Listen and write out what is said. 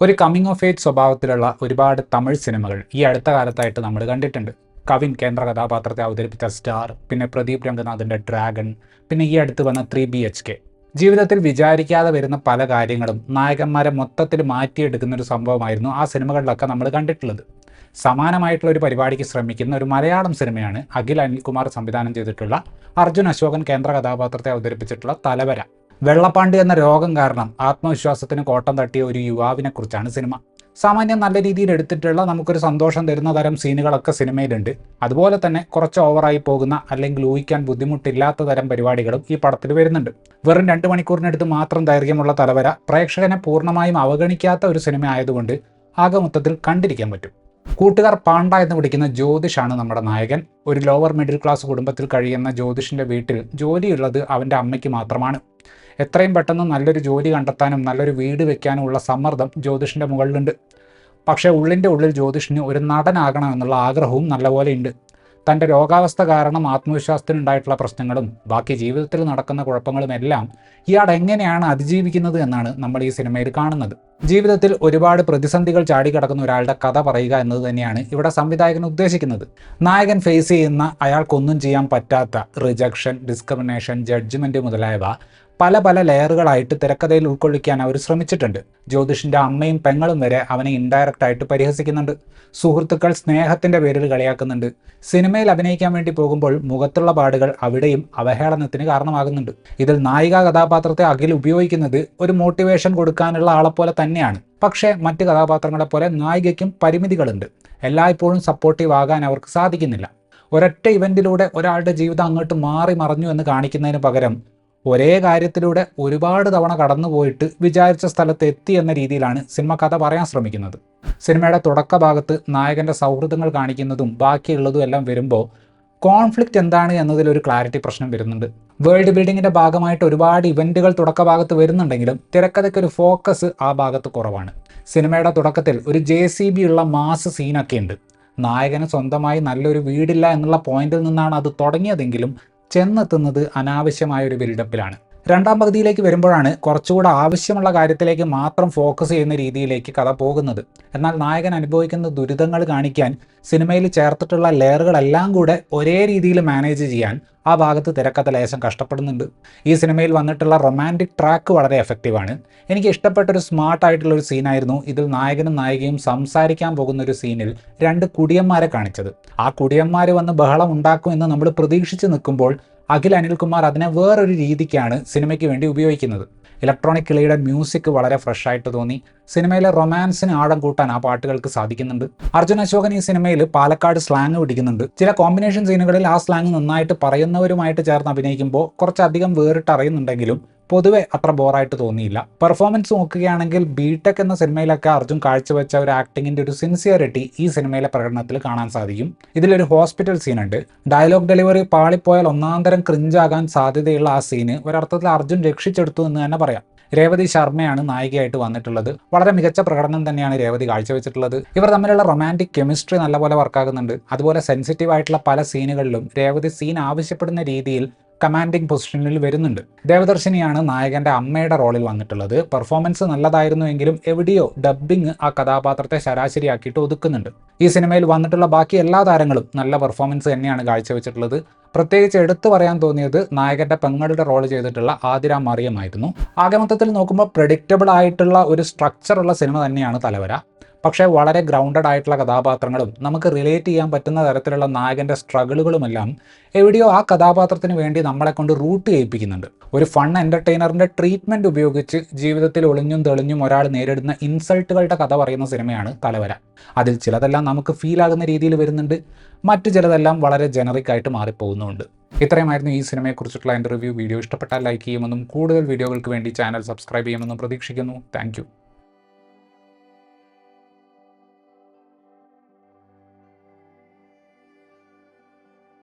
ഒരു coming of age സ്വഭാവത്തിലുള്ള ഒരുപാട് തമിഴ് സിനിമകൾ ഈ അടുത്ത കാലത്തായിട്ട് നമ്മൾ കണ്ടിട്ടുണ്ട്. കവിൻ കേന്ദ്ര കഥാപാത്രത്തെ അവതരിപ്പിച്ച സ്റ്റാർ, പിന്നെ പ്രദീപ് രംഗനാഥിൻ്റെ ഡ്രാഗൺ, പിന്നെ ഈ അടുത്ത് വന്ന 3BHK. ജീവിതത്തിൽ വിചാരിക്കാതെ വരുന്ന പല കാര്യങ്ങളും നായകന്മാരെ മൊത്തത്തിൽ മാറ്റിയെടുക്കുന്ന ഒരു സംഭവമായിരുന്നു ആ സിനിമകളിലൊക്കെ നമ്മൾ കണ്ടിട്ടുള്ളത്. സമാനമായിട്ടുള്ള ഒരു പരിപാടിക്ക് ശ്രമിക്കുന്ന ഒരു മലയാളം സിനിമയാണ് അഖിൽ അനിൽകുമാർ സംവിധാനം ചെയ്തിട്ടുള്ള അർജുൻ അശോകൻ കേന്ദ്ര കഥാപാത്രത്തെ അവതരിപ്പിച്ചിട്ടുള്ള തലവര. വെള്ളപ്പാണ്ട് എന്ന രോഗം കാരണം ആത്മവിശ്വാസത്തിന് കോട്ടം തട്ടിയ ഒരു യുവാവിനെ കുറിച്ചാണ് സിനിമ. സാമാന്യം നല്ല രീതിയിൽ എടുത്തിട്ടുള്ള നമുക്കൊരു സന്തോഷം തരുന്ന തരം സീനുകളൊക്കെ സിനിമയിലുണ്ട്. അതുപോലെ തന്നെ കുറച്ച് ഓവറായി പോകുന്ന അല്ലെങ്കിൽ ഊഹിക്കാൻ ബുദ്ധിമുട്ടില്ലാത്ത തരം പരിപാടികളും ഈ പടത്തിൽ വരുന്നുണ്ട്. വെറും 2 മണിക്കൂറിനടുത്ത് മാത്രം ദൈർഘ്യമുള്ള തലവര പ്രേക്ഷകനെ പൂർണ്ണമായും അവഗണിക്കാത്ത ഒരു സിനിമ ആയതുകൊണ്ട് ആകെ മൊത്തത്തിൽ കണ്ടിരിക്കാൻ പറ്റും. കൂട്ടുകാർ പാണ്ട എന്ന് വിളിക്കുന്ന ജ്യോതിഷാണ് നമ്മുടെ നായകൻ. ഒരു ലോവർ മിഡിൽ ക്ലാസ് കുടുംബത്തിൽ കഴിയുന്ന ജ്യോതിഷിൻ്റെ വീട്ടിൽ ജോലിയുള്ളത് അവൻ്റെ അമ്മയ്ക്ക് മാത്രമാണ്. എത്രയും പെട്ടെന്ന് നല്ലൊരു ജോലി കണ്ടെത്താനും നല്ലൊരു വീട് വെക്കാനും ഉള്ള സമ്മർദ്ദം ജ്യോതിഷിൻ്റെ മുകളിലുണ്ട്. പക്ഷേ ഉള്ളിൻ്റെ ഉള്ളിൽ ജ്യോതിഷിന് ഒരു നടനാകണം എന്നുള്ള ആഗ്രഹവും നല്ലപോലെ ഉണ്ട്. തൻ്റെ രോഗാവസ്ഥ കാരണം ആത്മവിശ്വാസത്തിനുണ്ടായിട്ടുള്ള പ്രശ്നങ്ങളും ബാക്കി ജീവിതത്തിൽ നടക്കുന്ന കുഴപ്പങ്ങളും എല്ലാം ഇയാൾ എങ്ങനെയാണ് അതിജീവിക്കുന്നത് എന്നാണ് നമ്മൾ ഈ സിനിമയിൽ കാണുന്നത്. ജീവിതത്തിൽ ഒരുപാട് പ്രതിസന്ധികൾ ചാടിക്കിടക്കുന്ന ഒരാളുടെ കഥ പറയുക എന്നത് തന്നെയാണ് ഇവിടെ സംവിധായകൻ ഉദ്ദേശിക്കുന്നത്. നായകൻ ഫേസ് ചെയ്യുന്ന അയാൾക്കൊന്നും ചെയ്യാൻ പറ്റാത്ത റിജക്ഷൻ, ഡിസ്ക്രിമിനേഷൻ, ജഡ്ജ്മെൻറ്റ് മുതലായവ പല ലെയറുകളായിട്ട് തിരക്കഥയിൽ ഉൾക്കൊള്ളിക്കാൻ അവർ ശ്രമിച്ചിട്ടുണ്ട്. ജ്യോതിഷിൻ്റെ അമ്മയും പെങ്ങളും വരെ അവനെ ഇൻഡയറക്റ്റ് ആയിട്ട് പരിഹസിക്കുന്നുണ്ട്. സുഹൃത്തുക്കൾ സ്നേഹത്തിൻ്റെ പേരിൽ കളിയാക്കുന്നുണ്ട്. സിനിമയിൽ അഭിനയിക്കാൻ വേണ്ടി പോകുമ്പോൾ മുഖത്തുള്ള പാടുകൾ അവിടെയും അവഹേളനത്തിന് കാരണമാകുന്നുണ്ട്. ഇതിൽ നായിക കഥാപാത്രത്തെ അഖിൽ ഉപയോഗിക്കുന്നത് ഒരു മോട്ടിവേഷൻ കൊടുക്കാനുള്ള ആളെപ്പോലെ തന്നെയാണ്. പക്ഷേ മറ്റ് കഥാപാത്രങ്ങളെപ്പോലെ നായികയ്ക്കും പരിമിതികളുണ്ട്. എല്ലായ്പ്പോഴും സപ്പോർട്ടീവ് ആകാൻ അവർക്ക് സാധിക്കുന്നില്ല. ഒരൊറ്റ ഇവൻറ്റിലൂടെ ഒരാളുടെ ജീവിതം അങ്ങോട്ട് മാറി മറഞ്ഞു എന്ന് കാണിക്കുന്നതിന് പകരം ഒരേ കാര്യത്തിലൂടെ ഒരുപാട് തവണ കടന്നുപോയിട്ട് വിചാരിച്ച സ്ഥലത്ത് എത്തി എന്ന രീതിയിലാണ് സിനിമ കഥ പറയാൻ ശ്രമിക്കുന്നത്. സിനിമയുടെ തുടക്ക ഭാഗത്ത് നായകൻ്റെ സൗഹൃദങ്ങൾ കാണിക്കുന്നതും ബാക്കിയുള്ളതും എല്ലാം വരുമ്പോൾ കോൺഫ്ലിക്റ്റ് എന്താണ് എന്നതിലൊരു ക്ലാരിറ്റി പ്രശ്നം വരുന്നുണ്ട്. വേൾഡ് ബിൽഡിങ്ങിൻ്റെ ഭാഗമായിട്ട് ഒരുപാട് ഇവൻറ്റുകൾ തുടക്ക ഭാഗത്ത് വരുന്നുണ്ടെങ്കിലും തിരക്കഥയ്ക്കൊരു ഫോക്കസ് ആ ഭാഗത്ത് കുറവാണ്. സിനിമയുടെ തുടക്കത്തിൽ ഒരു JCB ഉള്ള മാസ് സീനൊക്കെ ഉണ്ട്. നായകന് സ്വന്തമായി നല്ലൊരു വീടില്ല എന്നുള്ള പോയിന്റിൽ നിന്നാണ് അത് തുടങ്ങിയതെങ്കിലും ചെന്നെത്തുന്നത് അനാവശ്യമായ ഒരു ബിൽഡപ്പിലാണ്. രണ്ടാം പകുതിയിലേക്ക് വരുമ്പോഴാണ് കുറച്ചുകൂടെ ആവശ്യമുള്ള കാര്യത്തിലേക്ക് മാത്രം ഫോക്കസ് ചെയ്യുന്ന രീതിയിലേക്ക് കഥ പോകുന്നത്. എന്നാൽ നായകൻ അനുഭവിക്കുന്ന ദുരിതങ്ങൾ കാണിക്കാൻ സിനിമയിൽ ചേർത്തിട്ടുള്ള ലെയറുകളെല്ലാം കൂടെ ഒരേ രീതിയിൽ മാനേജ് ചെയ്യാൻ ആ ഭാഗത്ത് തിരക്കഥ ലേശം കഷ്ടപ്പെടുന്നുണ്ട്. ഈ സിനിമയിൽ വന്നിട്ടുള്ള റൊമാൻറ്റിക് ട്രാക്ക് വളരെ എഫക്റ്റീവാണ്. എനിക്ക് ഇഷ്ടപ്പെട്ടൊരു സ്മാർട്ടായിട്ടുള്ളൊരു സീനായിരുന്നു ഇതിൽ നായകനും നായികയും സംസാരിക്കാൻ പോകുന്ന ഒരു സീനിൽ 2 കുടിയന്മാരെ കാണിച്ചത്. ആ കുടിയന്മാർ വന്ന് ബഹളം ഉണ്ടാക്കും എന്ന് നമ്മൾ പ്രതീക്ഷിച്ച് നിൽക്കുമ്പോൾ അഖിൽ അനിൽകുമാർ അതിനെ വേറൊരു രീതിക്കാണ് സിനിമയ്ക്ക് വേണ്ടി ഉപയോഗിക്കുന്നത്. ഇലക്ട്രോണിക് കിളിയുടെ മ്യൂസിക് വളരെ ഫ്രഷ് ആയിട്ട് തോന്നി. സിനിമയിലെ റൊമാൻസിന് ആഴം കൂട്ടാൻ ആ പാട്ടുകൾക്ക് സാധിക്കുന്നുണ്ട്. അർജുൻ അശോകൻ ഈ സിനിമയിൽ പാലക്കാട് സ്ലാങ് പിടിക്കുന്നുണ്ട്. ചില കോമ്പിനേഷൻ സീനുകളിൽ ആ സ്ലാങ് നന്നായിട്ട് പറയുന്നവരുമായിട്ട് ചേർന്ന് അഭിനയിക്കുമ്പോൾ കുറച്ചധികം വേറിട്ട് അറിയുന്നുണ്ടെങ്കിലും പൊതുവെ അത്ര ബോറായിട്ട് തോന്നിയില്ല. പെർഫോമൻസ് നോക്കുകയാണെങ്കിൽ ബിടെക് എന്ന സിനിമയിലൊക്കെ അർജുൻ കാഴ്ചവെച്ച ഒരു ആക്ടിങ്ങിൻ്റെ ഒരു സിൻസിയറിറ്റി ഈ സിനിമയിലെ പ്രകടനത്തിൽ കാണാൻ സാധിക്കും. ഇതിലൊരു ഹോസ്പിറ്റൽ സീനുണ്ട്. ഡയലോഗ് ഡെലിവറി പാളിപ്പോയാൽ ഒന്നാന്തരം ക്രിഞ്ചാകാൻ സാധ്യതയുള്ള ആ സീന് ഒരർത്ഥത്തിൽ അർജുൻ രക്ഷിച്ചെടുത്തു എന്ന് തന്നെ പറയാം. രേവതി ശർമ്മയാണ് നായികയായിട്ട് വന്നിട്ടുള്ളത്. വളരെ മികച്ച പ്രകടനം തന്നെയാണ് രേവതി കാഴ്ചവെച്ചിട്ടുള്ളത്. ഇവർ തമ്മിലുള്ള റൊമാൻറ്റിക് കെമിസ്ട്രി നല്ലപോലെ വർക്കാകുന്നുണ്ട്. അതുപോലെ സെൻസിറ്റീവ് ആയിട്ടുള്ള പല സീനുകളിലും രേവതി സീൻ ആവശ്യപ്പെടുന്ന രീതിയിൽ കമാൻഡിങ് പൊസിഷനിൽ വരുന്നുണ്ട്. ദേവദർശിനിയാണ് നായകൻ്റെ അമ്മയുടെ റോളിൽ വന്നിട്ടുള്ളത്. പെർഫോമൻസ് നല്ലതായിരുന്നുവെങ്കിലും എവിടെയോ ഡബ്ബിങ് ആ കഥാപാത്രത്തെ ശരാശരിയാക്കിയിട്ട് ഒതുക്കുന്നുണ്ട്. ഈ സിനിമയിൽ വന്നിട്ടുള്ള ബാക്കി എല്ലാ താരങ്ങളും നല്ല പെർഫോമൻസ് തന്നെയാണ് കാഴ്ചവെച്ചിട്ടുള്ളത്. പ്രത്യേകിച്ച് എടുത്തു പറയാൻ തോന്നിയത് നായകൻ്റെ പെങ്ങളുടെ റോൾ ചെയ്തിട്ടുള്ള ആതിര മറിയമായിരുന്നു. ആകെ മൊത്തത്തിൽ നോക്കുമ്പോൾ പ്രെഡിക്റ്റബിൾ ആയിട്ടുള്ള ഒരു സ്ട്രക്ചറുള്ള സിനിമ തന്നെയാണ് തലവര. പക്ഷേ വളരെ ഗ്രൗണ്ടഡ് ആയിട്ടുള്ള കഥാപാത്രങ്ങളും നമുക്ക് റിലേറ്റ് ചെയ്യാൻ പറ്റുന്ന തരത്തിലുള്ള നായകൻ്റെ സ്ട്രഗിളുകളുമെല്ലാം എവിടെയോ ആ കഥാപാത്രത്തിന് വേണ്ടി നമ്മളെ കൊണ്ട് റൂട്ട് ചെയ്യിപ്പിക്കുന്നുണ്ട്. ഒരു ഫൺ എൻ്റർടൈനറിൻ്റെ ട്രീറ്റ്മെൻറ്റ് ഉപയോഗിച്ച് ജീവിതത്തിൽ ഒളിഞ്ഞും തെളിഞ്ഞും ഒരാൾ നേരിടുന്ന ഇൻസൾട്ടുകളുടെ കഥ പറയുന്ന സിനിമയാണ് തലവര. അതിൽ ചിലതെല്ലാം നമുക്ക് ഫീലാകുന്ന രീതിയിൽ വരുന്നുണ്ട്, മറ്റു ചിലതെല്ലാം വളരെ ജനറിക് ആയിട്ട് മാറിപ്പോകുന്നുമുണ്ട്. ഇത്രയുമായിരുന്നു ഈ സിനിമയെക്കുറിച്ചിട്ടുള്ള എൻ്റെ റിവ്യൂ. വീഡിയോ ഇഷ്ടപ്പെട്ടാൽ ലൈക്ക് ചെയ്യുമെന്നും കൂടുതൽ വീഡിയോകൾക്ക് വേണ്ടി ചാനൽ സബ്സ്ക്രൈബ് ചെയ്യുമെന്നും പ്രതീക്ഷിക്കുന്നു. താങ്ക്